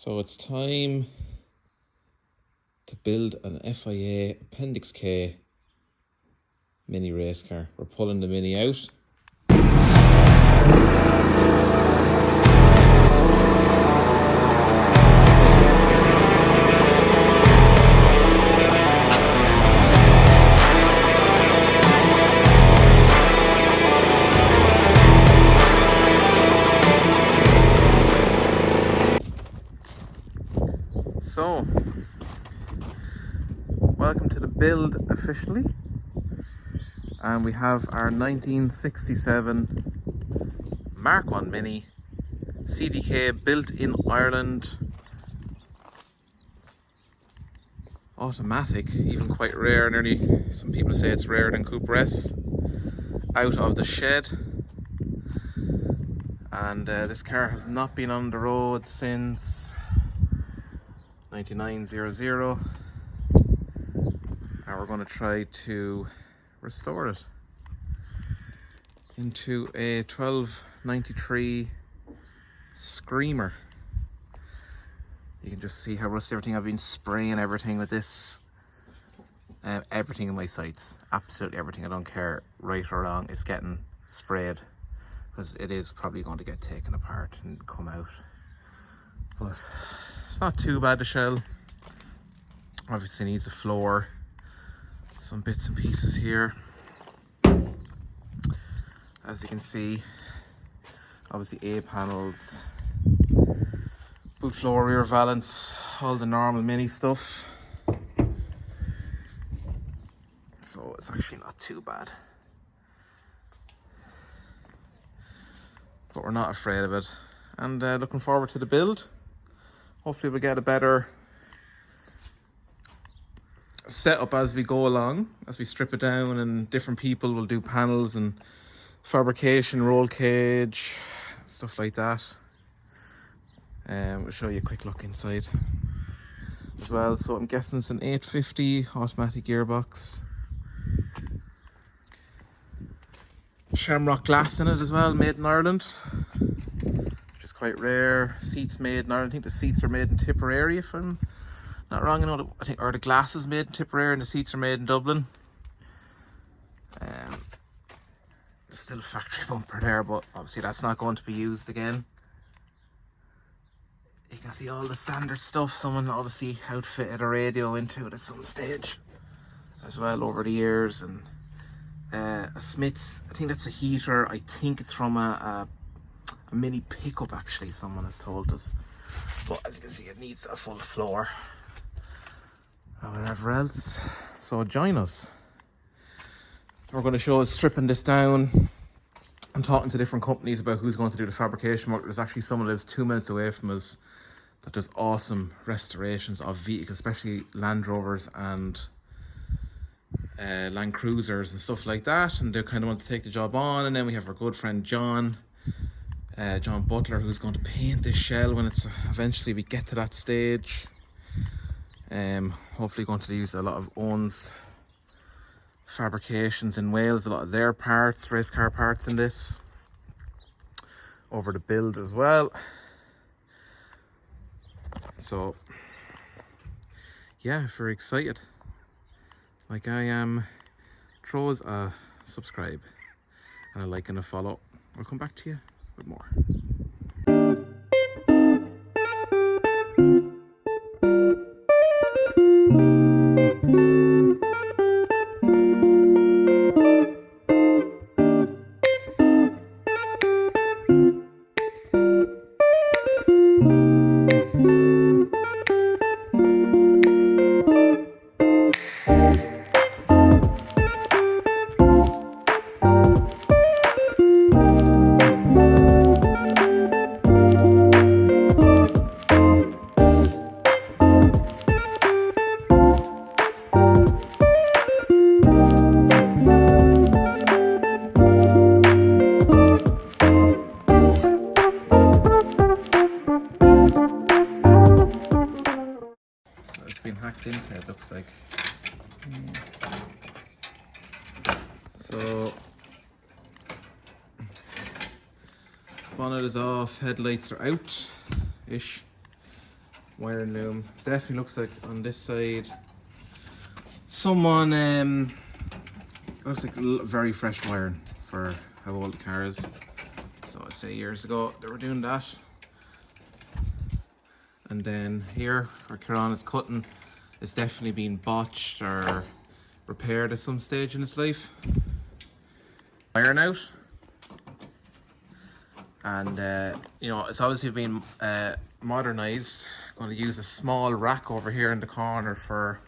So it's time to build an FIA Appendix K mini race car. We're pulling the mini out. So, welcome to the build officially, and we have our 1967 Mark 1 Mini CDK built in Ireland, automatic, even quite rare. Nearly, some people say it's rarer than Cooper S, out of the shed. And this car has not been on the road since 9900, and we're going to try to restore it into a 1293 Screamer. You can just see how rusty everything. I've been spraying everything with this, everything in my sights, absolutely everything. I don't care right or wrong, it's getting sprayed, because it is probably going to get taken apart and come out. But it's not too bad, the shell. Obviously needs a floor, some bits and pieces here. As you can see, obviously A panels, boot floor, rear valance, all the normal mini stuff. So it's actually not too bad. But we're not afraid of it. And looking forward to the build. Hopefully we'll get a better setup as we go along, as we strip it down, and different people will do panels and fabrication, roll cage, stuff like that. We'll show you a quick look inside as well. So I'm guessing it's an 850 automatic gearbox. Shamrock glass in it as well, made in Ireland, which is quite rare. Seats made in Ireland. I think the seats are made in Tipperary, if I'm not wrong. I think, or the glass is made in Tipperary and the seats are made in Dublin. Still a factory bumper there, but obviously that's not going to be used again. You can see all the standard stuff. Someone obviously outfitted a radio into it at some stage as well over the years. And a Smith's, I think that's a heater. I think it's from a mini pickup, actually, someone has told us. But as you can see, it needs a full floor and whatever else. So join us. We're going to show us stripping this down and talking to different companies about who's going to do the fabrication work. There's actually someone that lives 2 minutes away from us that does awesome restorations of vehicles, especially Land Rovers and Land Cruisers and stuff like that, and they kind of want to take the job on. And then we have our good friend John Butler, who's going to paint this shell when it's eventually we get to that stage. Hopefully going to use a lot of Owen's fabrications in Wales, a lot of their parts, race car parts in this, over the build as well. So yeah, very excited like I am. Throw us a subscribe and a like and a follow. I'll come back to you with more. Been hacked into, it looks like. So bonnet is off, headlights are out ish, wiring loom. Definitely looks like on this side someone looks like very fresh wiring for how old the car is. So I'd say years ago they were doing that. And then here where Kieran is cutting, it's definitely been botched or repaired at some stage in its life. Iron out. And you know, it's obviously been modernized. I'm going to use a small rack over here in the corner for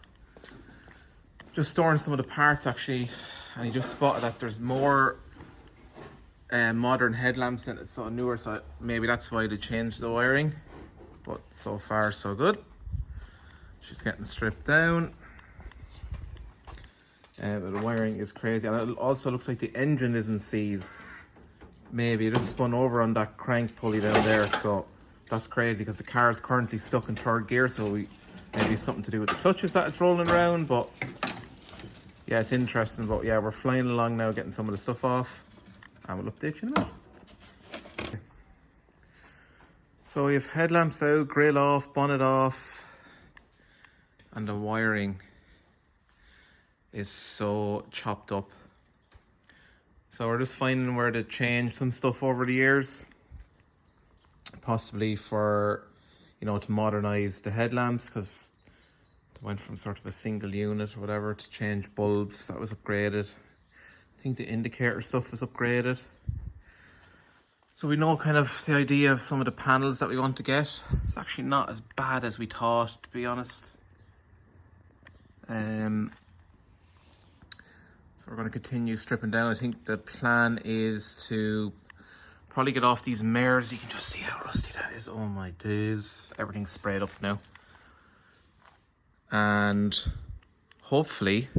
just storing some of the parts actually. And you just spotted that there's more modern headlamps in it, so newer, so maybe that's why they changed the wiring. But so far so good. She's getting stripped down. But the wiring is crazy, and it also looks like the engine isn't seized. Maybe it just spun over on that crank pulley down there, so that's crazy because the car is currently stuck in third gear, so maybe it's something to do with the clutches that it's rolling around. But yeah, it's interesting. But yeah, we're flying along now, getting some of the stuff off, and we'll update you in a minute. Okay. So we have headlamps out, grille off, bonnet off, and the wiring is so chopped up. So we're just finding where to change some stuff over the years, possibly for, you know, to modernize the headlamps, because they went from sort of a single unit or whatever to change bulbs. That was upgraded. I think the indicator stuff was upgraded. So we know kind of the idea of some of the panels that we want to get. It's actually not as bad as we thought, to be honest. So we're going to continue stripping down. I think the plan is to probably get off these mirrors. You can just see how rusty that is. Oh my days. Everything's sprayed up now. And hopefully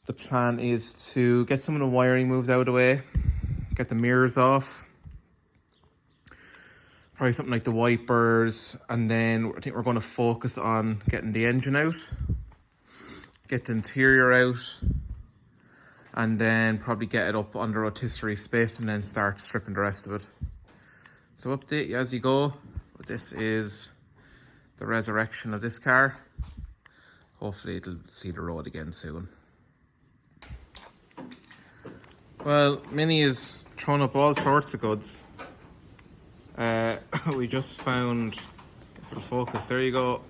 the plan is to get some of the wiring moved out of the way, get the mirrors off, probably something like the wipers, and then I think we're going to focus on getting the engine out, get the interior out, and then probably get it up under rotisserie spit and then start stripping the rest of it. So update you as you go. But this is the resurrection of this car. Hopefully it'll see the road again soon. Well, Minnie is throwing up all sorts of goods. We just found, if it'll focus, there you go,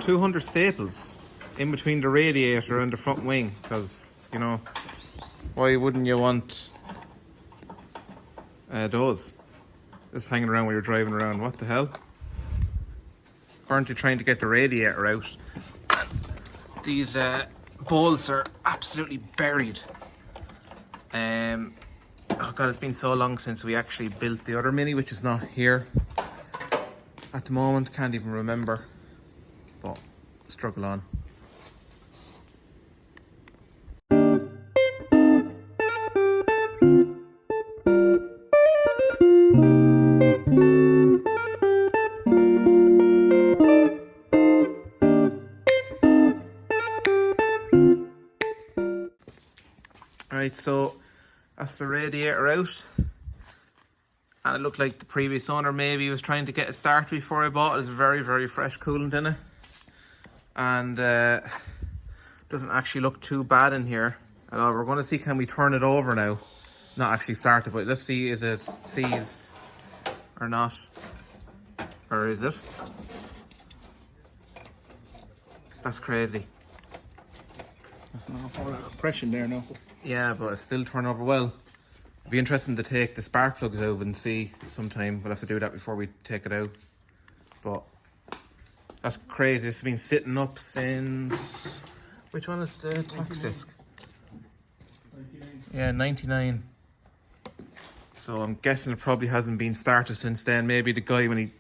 200 staples in between the radiator and the front wing, because, you know, why wouldn't you want those just hanging around while you're driving around? What the hell? Currently trying to get the radiator out. These bolts are absolutely buried. Oh god, it's been so long since we actually built the other Mini, which is not here at the moment. Can't even remember, but struggle on. Alright, so that's the radiator out, and it looked like the previous owner maybe was trying to get a start before I bought it. There's very, very fresh coolant in it, and doesn't actually look too bad in here at all. We're going to see, can we turn it over now? Not actually start it, but let's see, is it seized or not, or is it? That's crazy. That's not a whole lot of compression there, no. Yeah, but it's still turn over well. It'd be interesting to take the spark plugs out and see sometime. We'll have to do that before we take it out. But that's crazy. It's been sitting up since... Which one is the tax disc? 99. Yeah, 99. So I'm guessing it probably hasn't been started since then. Maybe the guy, when he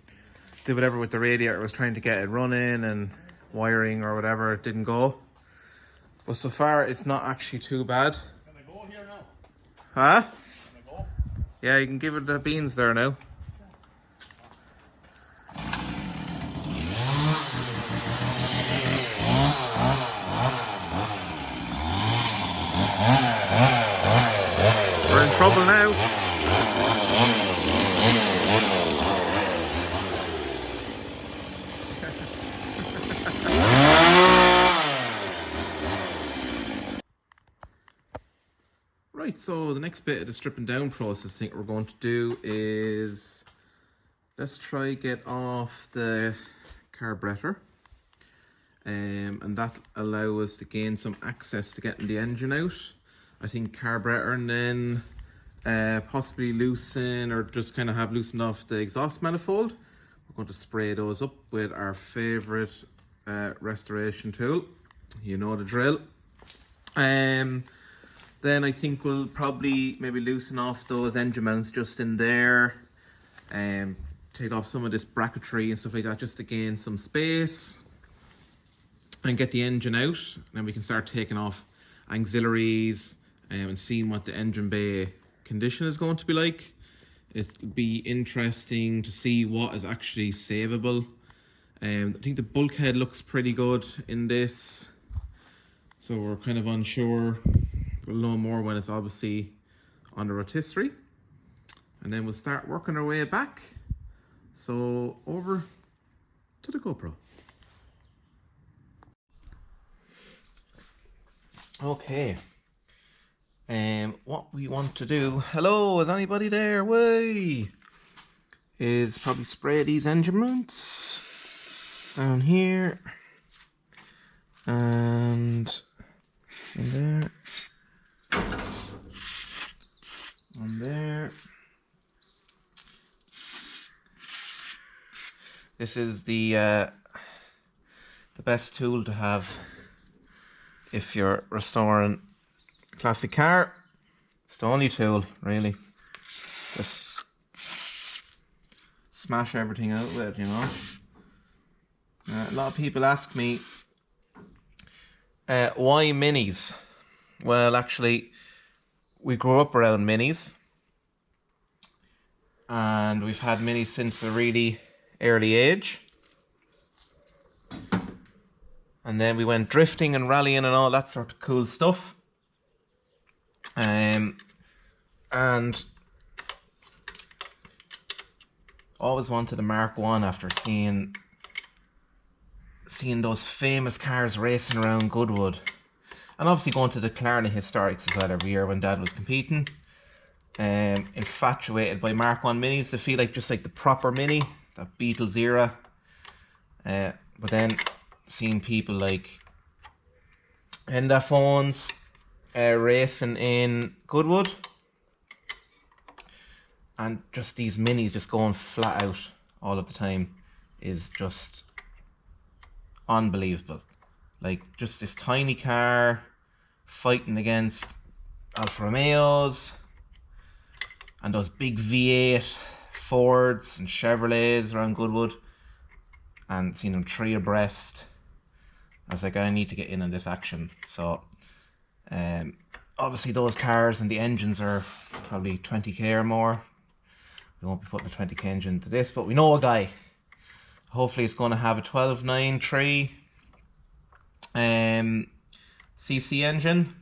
did whatever with the radiator, was trying to get it running and wiring or whatever, it didn't go. But so far, it's not actually too bad. Can I go here now? Huh? Can I go? Yeah, you can give it the beans there now. We're in trouble now. Right, so the next bit of the stripping down process thing we're going to do is let's try get off the carburetor, and that allow us to gain some access to getting the engine out. I think carburetor, and then possibly loosen or just kind of have loosened off the exhaust manifold. We're going to spray those up with our favorite restoration tool. You know the drill. Then I think we'll probably maybe loosen off those engine mounts just in there, and take off some of this bracketry and stuff like that just to gain some space and get the engine out. Then we can start taking off auxiliaries and seeing what the engine bay condition is going to be like. It'll be interesting to see what is actually savable. I think the bulkhead looks pretty good in this, so we're kind of unsure. We'll know more when it's obviously on the rotisserie, and then we'll start working our way back. So over to the GoPro. Okay, what we want to do, hello, is anybody there? Way is probably spray these engine mounts down here and in there. On there. This is the best tool to have if you're restoring a classic car. It's the only tool, really. Just smash everything out with it, you know. A lot of people ask me, why minis? Well, actually, we grew up around minis, and we've had minis since a really early age. And then we went drifting and rallying and all that sort of cool stuff. And always wanted a Mark 1 after seeing those famous cars racing around Goodwood. And obviously going to the Killarney Historics as well every year when Dad was competing. Infatuated by Mark 1 minis. They feel like just like the proper mini, that Beatles era. But then seeing people like Endaphones racing in Goodwood, and just these minis just going flat out all of the time is just unbelievable. Like just this tiny car fighting against Alfa Romeos and those big V8 Fords and Chevrolets around Goodwood, and seeing them three abreast. I was like, I need to get in on this action. So obviously those cars and the engines are probably 20k or more. We won't be putting a 20k engine into this, but we know a guy. Hopefully it's going to have a 1293 cc engine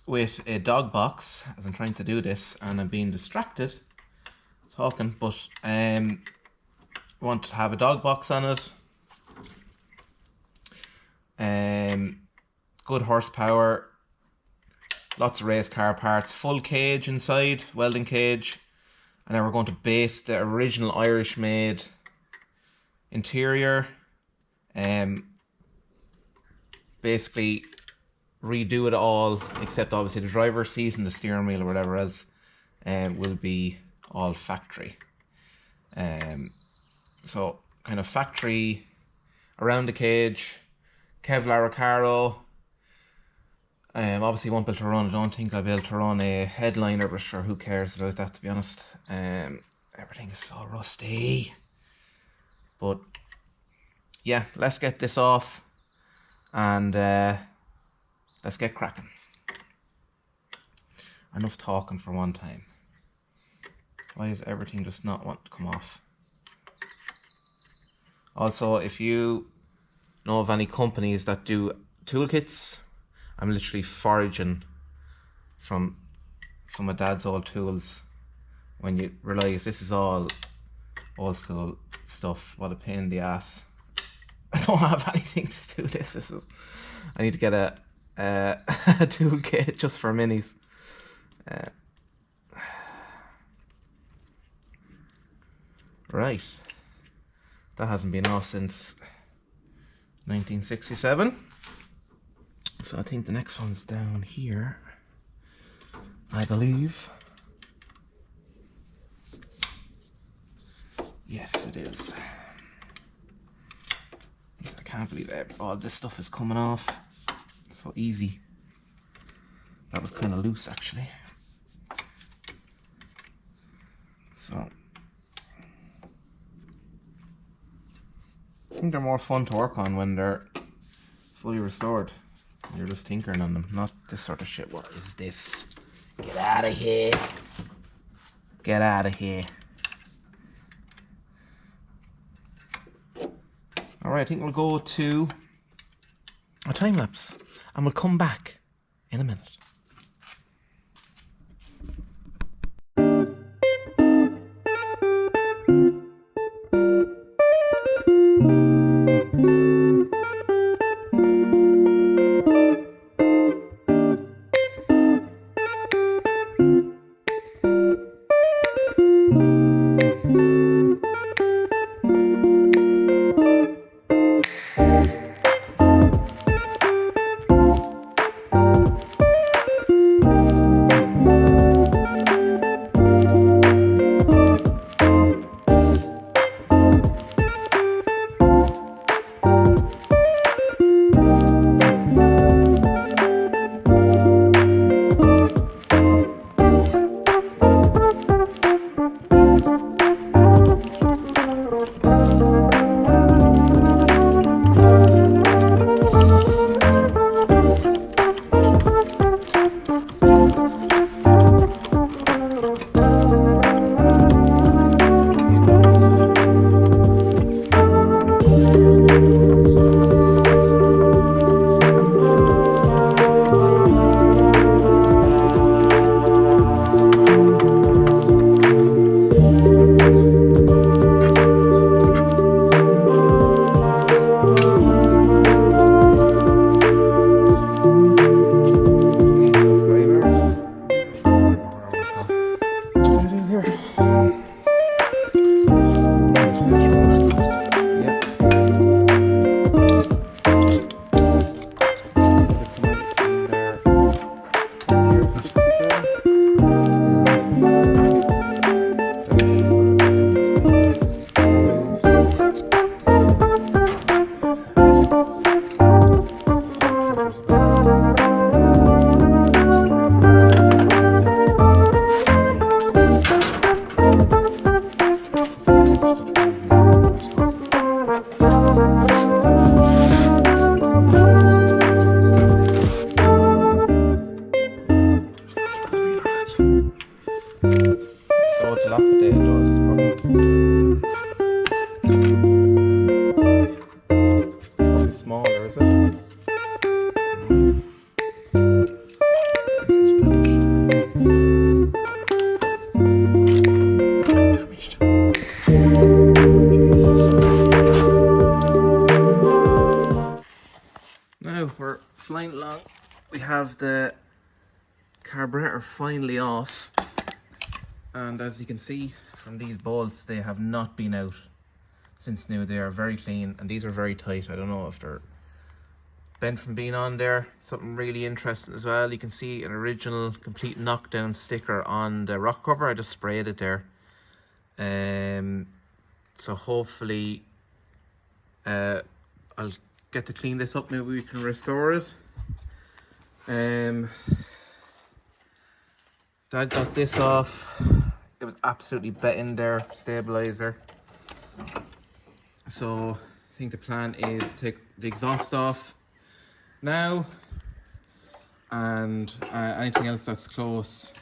with a dog box, as I'm trying to do this and I'm being distracted talking, but want to have a dog box on it. Good horsepower, lots of race car parts, full cage inside, welding cage, and then we're going to base the original Irish made interior, basically redo it all except obviously the driver's seat and the steering wheel or whatever else will be all factory. So kind of factory around the cage, Kevlar Recaro. Obviously won't be able to run, I don't think I'll be able to run a headliner, but sure, who cares about that, to be honest. Everything is so rusty. But yeah, let's get this off and let's get cracking. Enough talking for one time. Why is everything just not want to come off? Also, if you know of any companies that do toolkits, I'm literally foraging from some of Dad's old tools when you realise this is all old school stuff. What a pain in the ass. I don't have anything to do this. I need to get a toolkit just for minis. Right, that hasn't been off since 1967. So I think the next one's down here, I believe. Yes, it is. I can't believe that all this stuff is coming off so easy. That was kind of loose actually. So I think they're more fun to work on when they're fully restored. You're just tinkering on them, not this sort of shit. What is this? Get out of here. Get out of here. Alright, I think we'll go to a time lapse and we'll come back in a minute. Flying along, we have the carburetor finally off, and as you can see from these bolts, they have not been out since new. They are very clean, and these are very tight. I don't know if they're bent from being on there. Something really interesting as well, you can see an original complete knockdown sticker on the rock cover. I just sprayed it there. So hopefully I'll get to clean this up. Maybe we can restore it. Dad got this off. It was absolutely betting there, stabilizer. So I think the plan is to take the exhaust off now, and anything else that's close,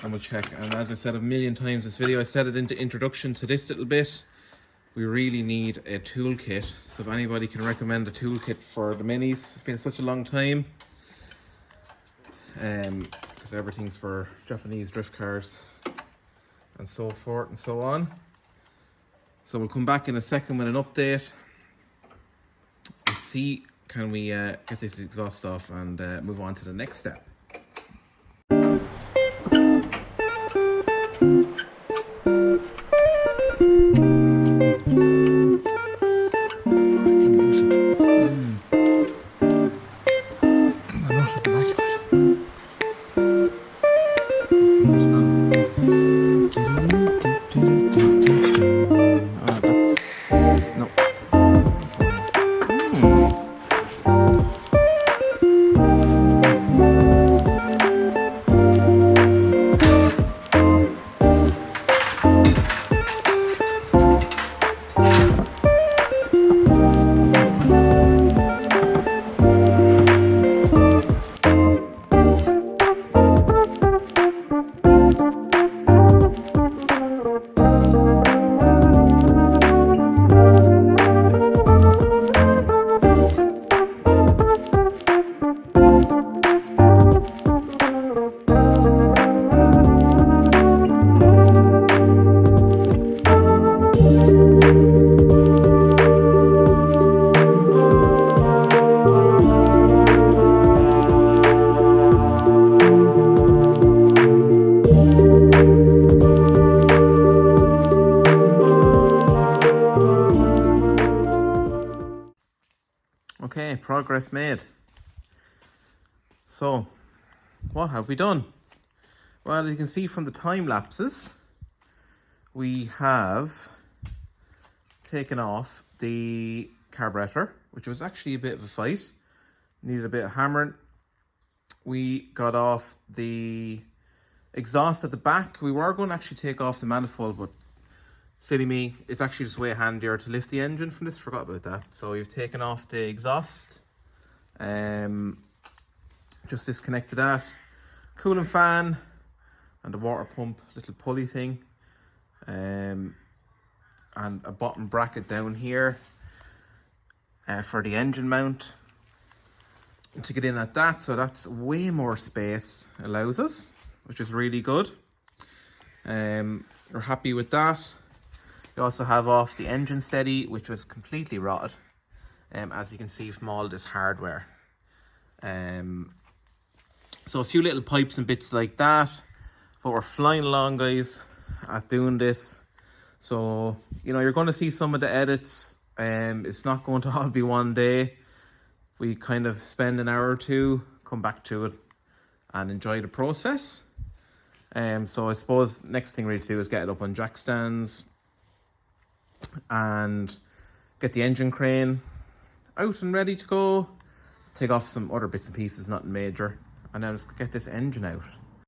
and we'll check. And as I said a million times this video, I said it in the introduction to this little bit, we really need a toolkit. So if anybody can recommend a toolkit for the minis, it's been such a long time, because everything's for Japanese drift cars and so forth and so on. So we'll come back in a second with an update and see can we get this exhaust off and move on to the next step. Okay, progress made. So, what have we done? Well, you can see from the time lapses, we have taken off the carburetor, which was actually a bit of a fight. Needed a bit of hammering. We got off the exhaust at the back. We were going to actually take off the manifold, but silly me, it's actually just way handier to lift the engine from this. Forgot about that. So we've taken off the exhaust, just disconnected that, cooling fan and the water pump little pulley thing, and a bottom bracket down here for the engine mount to get in at that. So that's way more space allows us, which is really good. We're happy with that. You also have off the engine steady, which was completely rotted, as you can see from all this hardware. So a few little pipes and bits like that, but we're flying along, guys, at doing this. So, you know, you're going to see some of the edits. It's not going to all be one day. We kind of spend an hour or two, come back to it and enjoy the process. So I suppose next thing we need to do is get it up on jack stands and get the engine crane out and ready to go. Let's take off some other bits and pieces, nothing major, and then let's get this engine out.